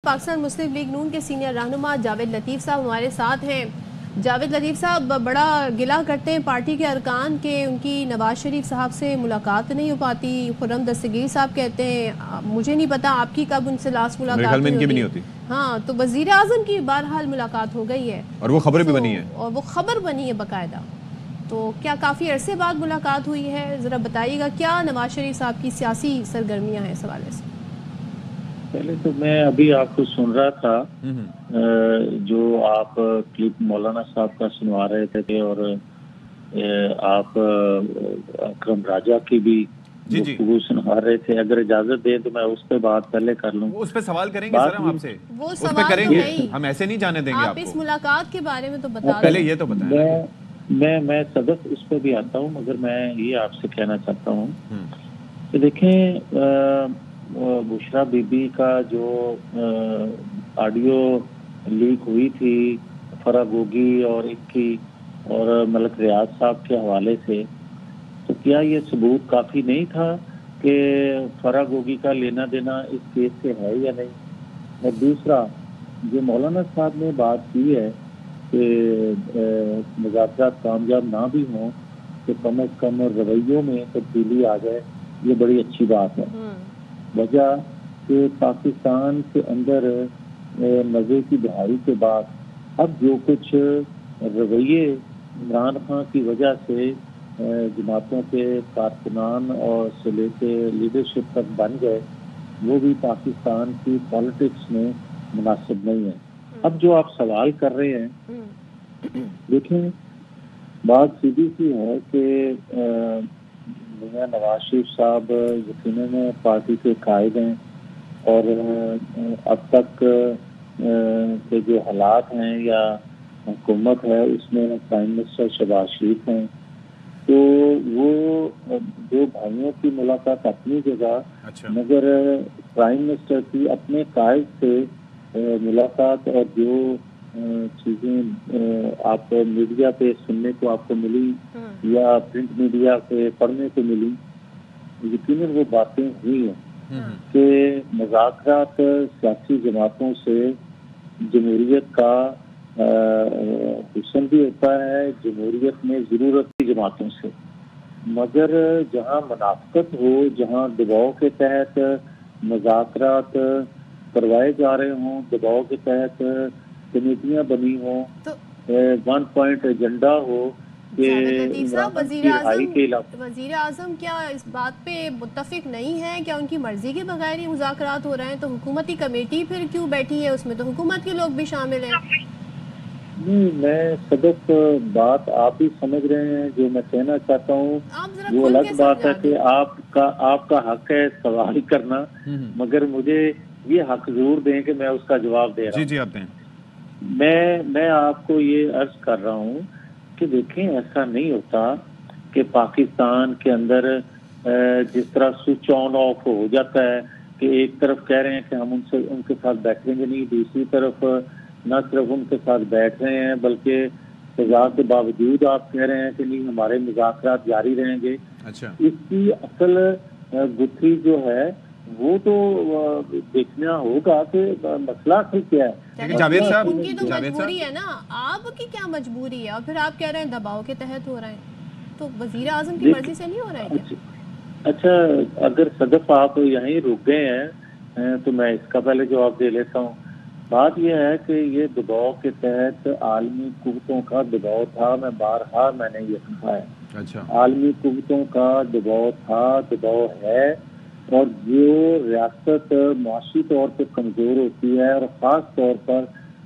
پاکستان مسلم league نون کے senior رہنما جاوید لطیف صاحب ہمارے ساتھ ہیں۔ جاوید لطیف صاحب بڑا گلہ کرتے ہیں پارٹی کے ارکان کہ ان کی نواز شریف صاحب سے ملاقات نہیں ہو پاتی۔ خرم دستگیر صاحب کہتے ہیں مجھے نہیں پتا آپ کی کب ان سے لاسٹ ملاقات ہوئی۔ ہاں تو وزیر اعظم کی بہرحال ملاقات ہو گئی ہے اور وہ خبر بھی بنی ہے، اور وہ خبر بنی ہے باقاعدہ۔ تو کیا کافی عرصے بعد ملاقات ہوئی ہے؟ ذرا بتائیے گا کیا نواز شریف صاحب کی سیاسی سرگرمیاں ہیں اس حوالے سے؟ پہلے تو میں ابھی آپ کو سن رہا تھا جو آپ کلپ مولانا صاحب کا سنوا رہے تھے اور آپ اکرم راجہ کی بھی گفتگو سنوا رہے تھے۔ اگر اجازت دیں تو میں اس پہ بات پہلے کر لوں۔ اس پہ سوال کریں گے سر ہم آپ سے، وہ اس پہ کریں گے، ہم ایسے نہیں جانے دیں گے آپ کو۔ آپ اس ملاقات کے بارے میں تو بتا دیں۔ پہلے یہ تو بتائیں۔ میں صدف اس پہ بھی آتا ہوں، مگر میں یہ آپ سے کہنا چاہتا ہوں کہ دیکھیں بشرا بی بی کا جو آڈیو لیک ہوئی تھی فرا گوگی اور ایک کی اور ملک ریاض صاحب کے حوالے سے، تو کیا یہ ثبوت کافی نہیں تھا کہ فرا گوگی کا لینا دینا اس کیس سے ہے یا نہیں؟ اور دوسرا جو مولانا صاحب نے بات کی ہے کہ مذاکرات کامیاب نہ بھی ہوں تو کم از کم رویوں میں تبدیلی آ جائے، یہ بڑی اچھی بات ہے۔ وجہ کہ پاکستان کے اندر مزے کی بحالی کے بعد اب جو کچھ رویے عمران خان کی وجہ سے جماعتوں کے کارکنان اور سے لے کے لیڈرشپ تک بن گئے، وہ بھی پاکستان کی پالیٹکس میں مناسب نہیں ہے۔ اب جو آپ سوال کر رہے ہیں، دیکھیں بات سیدھی سی ہے کہ نواز شریف صاحب یقیناً پارٹی کے قائد ہیں اور اب تک کے جو حالات ہیں یا حکومت ہے اس میں پرائم منسٹر شہباز شریف ہیں، تو وہ دو بھائیوں کی ملاقات اپنی جگہ، مگر پرائم منسٹر کی اپنے قائد سے ملاقات اور جو چیزیں آپ میڈیا پہ سننے کو آپ کو ملی یا پرنٹ میڈیا پہ پڑھنے کو ملی، یقیناً وہ باتیں ہوئی ہیں کہ مذاکرات سیاسی جماعتوں سے جمہوریت کا حسن بھی ہوتا ہے، جمہوریت میں ضرورت کی جماعتوں سے، مگر جہاں منافقت ہو، جہاں دباؤ کے تحت مذاکرات کروائے جا رہے ہوں، دباؤ کے تحت کمیٹیاں بنی ہوں، 1 پوائنٹ ایجنڈا ہو کہ وزیر اعظم کیا اس بات پہ متفق نہیں ہے؟ کیا ان کی مرضی کے بغیر یہ مذاکرات ہو رہے ہیں؟ تو حکومتی کمیٹی پھر کیوں بیٹھی ہے؟ اس میں تو حکومت کے لوگ بھی شامل ہیں۔ نہیں، میں صدق بات آپ ہی سمجھ رہے ہیں، جو میں کہنا چاہتا ہوں وہ الگ بات ہے کہ آپ کا حق ہے سوال کرنا، مگر مجھے یہ حق ضرور دیں کہ میں اس کا جواب دے رہا ہوں۔ جی آپ دیں۔ میں آپ کو یہ عرض کر رہا ہوں کہ دیکھیں ایسا نہیں ہوتا کہ پاکستان کے اندر جس طرح سوئچ آن آف ہو جاتا ہے کہ ایک طرف کہہ رہے ہیں کہ ہم ان کے ساتھ بیٹھیں گے نہیں، دوسری طرف نہ صرف ان کے ساتھ بیٹھ رہے ہیں بلکہ سزا کے باوجود آپ کہہ رہے ہیں کہ نہیں ہمارے مذاکرات جاری رہیں گے۔ اس کی اصل گتھی جو ہے وہ تو دیکھنا ہوگا کہ مسئلہ اصل کیا ہے۔ جاوید صاحب، ان کی تو مجبوری ہے نا، آپ کی کیا مجبوری ہے؟ اور پھر آپ کہہ رہے ہیں دباؤ کے تحت ہو رہے ہیں، تو وزیر اعظم کی مرضی سے نہیں ہو رہا ہے کیا؟ اچھا، اگر صدف آپ یہیں رک گئے ہیں تو میں اس کا پہلے جواب دے لیتا ہوں۔ بات یہ ہے کہ یہ دباؤ کے تحت عالمی قوتوں کا دباؤ تھا، میں نے یہ کہا ہے، عالمی قوتوں کا دباؤ تھا، دباؤ ہے، اور جو ریاست معاشی طور پہ کمزور ہوتی ہے اور خاص طور پر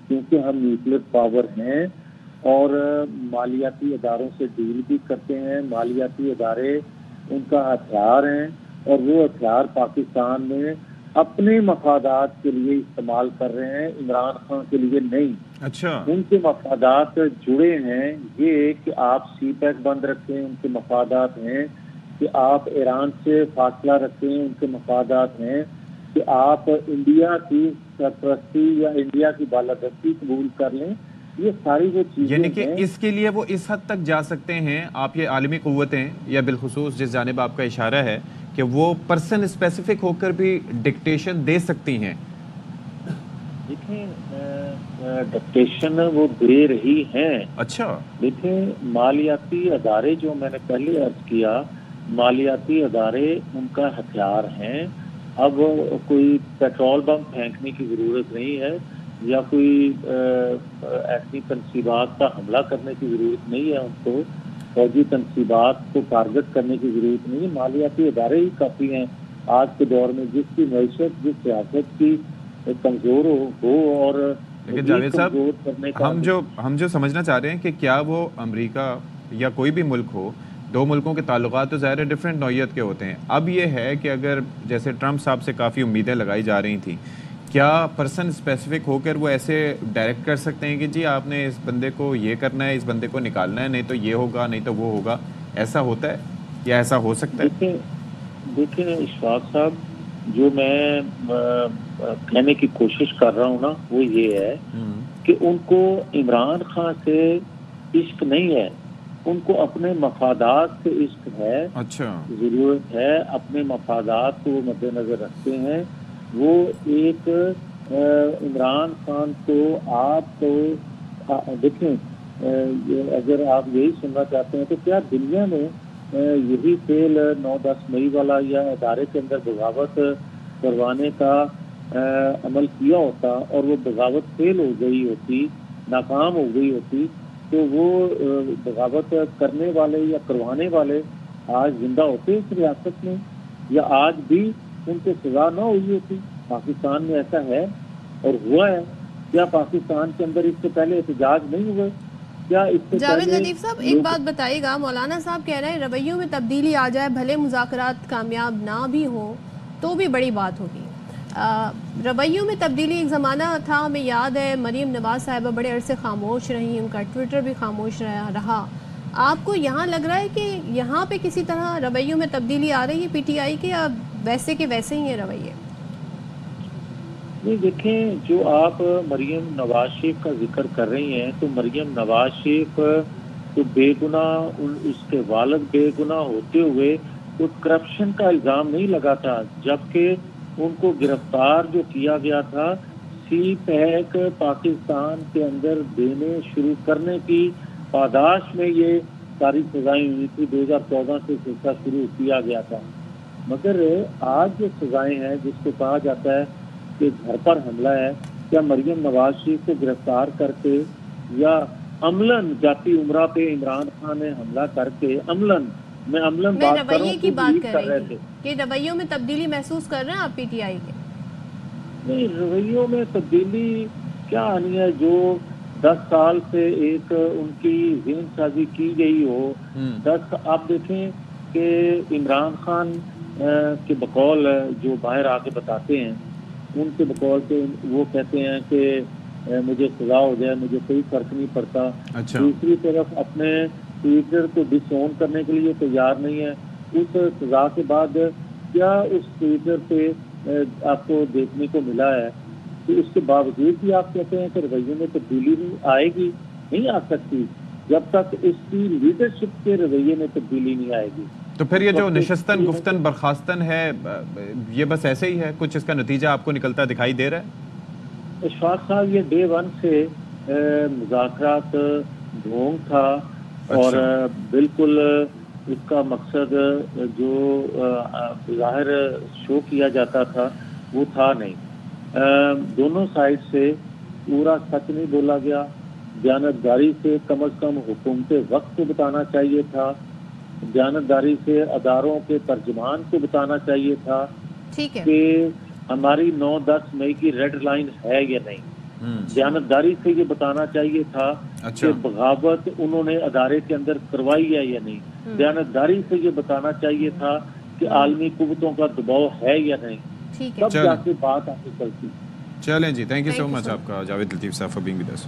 کیونکہ ہم نیوکلیر پاور ہیں اور مالیاتی اداروں سے ڈیل بھی کرتے ہیں، مالیاتی ادارے ان کا ہتھیار ہیں اور وہ ہتھیار پاکستان میں اپنے مفادات کے لیے استعمال کر رہے ہیں، عمران خان کے لیے نہیں۔ ان کے مفادات جڑے ہیں، یہ کہ آپ سی پیک بند رکھیں، ان کے مفادات ہیں کہ آپ ایران سے فاصلہ رکھیں، ان کے مفادات ہیں کہ آپ انڈیا کی سرپرستی یا انڈیا کی بالادستی قبول کر لیں۔ یہ ساری جو چیزیں یعنی کہ اس کے لیے وہ اس حد تک جا سکتے ہیں، آپ یہ عالمی قوتیں یا بالخصوص جس جانب آپ کا اشارہ ہے کہ وہ پرسن اسپیسیفک ہو کر بھی ڈکٹیشن دے سکتی ہیں دیکھیں ڈکٹیشن وہ دے رہی ہیں. اچھا. دیکھیں مالیاتی ادارے جو میں نے پہلے عرض کیا، مالیاتی ادارے ان کا ہتھیار ہیں. اب کوئی پیٹرول بم پھینکنے کی ضرورت نہیں ہے یا کوئی ایسی تنصیبات کا حملہ کرنے کی ضرورت نہیں ہے. ان کو فوجی تنصیبات کو ٹارگٹ کرنے کی ضرورت نہیں ہے. مالیاتی ادارے ہی کافی ہیں آج کے دور میں. جس کی معیشت، جس سیاست کی کمزور ہو اور لیکن جاوید صاحب، کمزور کرنے کا ہم جو سمجھنا چاہ رہے ہیں کہ کیا وہ امریکہ یا کوئی بھی ملک ہو، دو ملکوں کے تعلقات تو ظاہر ڈفرینٹ نوعیت کے ہوتے ہیں. اب یہ ہے کہ اگر جیسے ٹرمپ صاحب سے کافی امیدیں لگائی جا رہی تھیں، کیا پرسن اسپیسیفک ہو کر وہ ایسے ڈائریکٹ کر سکتے ہیں کہ جی آپ نے اس بندے کو یہ کرنا ہے، اس بندے کو نکالنا ہے، نہیں تو یہ ہوگا، نہیں تو وہ ہوگا؟ ایسا ہوتا ہے یا ایسا ہو سکتا ہے؟ دیکھیں اشفاق صاحب، جو میں کہنے کی کوشش کر رہا ہوں نا وہ یہ ہے کہ ان کو عمران خان سے عشق نہیں ہے، ان کو اپنے مفادات سے عشق ہے. اچھا. ضرورت ہے، اپنے مفادات کو وہ مد نظر رکھتے ہیں. وہ ایک عمران خان کو آپ کو دیکھیں، اگر آپ یہی سننا چاہتے ہیں تو کیا دنیا میں یہی فیل 9-10 مئی والا یا ادارے کے اندر بغاوت کروانے کا عمل کیا ہوتا اور وہ بغاوت فیل ہو گئی ہوتی، ناکام ہو گئی ہوتی، تو وہ بغاوت کرنے والے یا کروانے والے آج زندہ ہوتے اس ریاست میں، یا آج بھی ان کو سزا نہ ہوئی ہوتی. پاکستان میں ایسا ہے اور ہوا ہے. کیا پاکستان کے اندر اس سے پہلے احتجاج نہیں ہوئے؟ کیا اس سے جاوید لطیف صاحب ایک بات بتائیے گا، مولانا صاحب کہہ رہے ہیں رویوں میں تبدیلی آ جائے، بھلے مذاکرات کامیاب نہ بھی ہوں تو بھی بڑی بات ہوگی. رویوں میں تبدیلی ایک زمانہ تھا، ہمیں یاد ہے مریم نواز صاحبہ بڑے عرصے خاموش رہی، ان کا ٹویٹر بھی خاموش رہا. آپ کو یہاں لگ رہا ہے کہ یہاں پہ کسی طرح رویوں میں تبدیلی آ رہی ہے پی ٹی آئی کے، یا ویسے کے ویسے ہی ہیں رویے؟ نہیں، دیکھیں جو آپ مریم نواز شریف کا ذکر کر رہی ہیں تو مریم نواز شریف تو بے گناہ، اس کے والد بے گناہ ہوتے ہوئے تو کرپشن کا الزام نہیں لگا تھا، جبکہ ان کو گرفتار جو کیا گیا تھا سی پیک پاکستان کے اندر دینے شروع کرنے کی پاداش میں یہ ساری سزائیں ہوئی تھی. 2014 سے سلسلہ شروع کیا گیا تھا. مگر آج جو سزائیں ہیں جس کو کہا جاتا ہے کہ گھر پر حملہ ہے، کیا مریم نواز شریف کو گرفتار کر کے یا عملاً ذاتی عمرہ پہ عمران خان نے حملہ کر کے عملاً بات کر رہا ہوں کی بات کر رہی تھی کہ رویوں میں تبدیلی محسوس کر رہے ہیں آپ پی ٹی آئی کے؟ نہیں، رویوں میں تبدیلی کیا آنی ہے؟ جو 10 سال سے ایک ان کی ذہن سازی کی گئی ہو. آپ دیکھیں کہ عمران خان کے بقول جو باہر آ کے بتاتے ہیں، ان کے بقول سے وہ کہتے ہیں کہ مجھے سزا ہو جائے مجھے کوئی فرق نہیں پڑتا. دوسری طرف اپنے ٹویٹر کو ڈس آن کرنے کے لیے تیار نہیں ہے. اس سزا کے بعد کیا اس ٹویٹر پہ آپ کو دیکھنے کو ملا ہے؟ تو اس کے باوجود بھی آپ کہتے ہیں کہ رویے میں تبدیلی نہیں آئے گی. نہیں آ سکتی جب تک اس کی لیڈرشپ کے رویے میں تبدیلی نہیں آئے گی. تو پھر یہ جو نشستن گفتن برخاستن ہے، یہ بس ایسے ہی ہے؟ کچھ اس کا نتیجہ آپ کو نکلتا دکھائی دے رہا ہے؟ اشفاق صاحب، یہ ڈے 1 سے مذاکرات ڈھونگ تھا اور بالکل اس کا مقصد جو ظاہر شو کیا جاتا تھا وہ تھا نہیں. دونوں سائڈ سے پورا سچ نہیں بولا گیا. دیانتداری سے کم از کم حکومت وقت کو بتانا چاہیے تھا، دیانتداری سے اداروں کے ترجمان کو بتانا چاہیے تھا کہ ہماری 9-10 مئی کی ریڈ لائن ہے یا نہیں. دیانتداری سے یہ بتانا چاہیے تھا کہ بغاوت انہوں نے ادارے کے اندر کروائی ہے یا نہیں. دیانتداری سے یہ بتانا چاہیے تھا کہ عالمی قوتوں کا دباؤ ہے یا نہیں. تب جا کے بات آگے چلتی. چلیں جی، تھینک یو سو مچ آپ کا جاوید لطیف صاحب فار بینگ ود اس.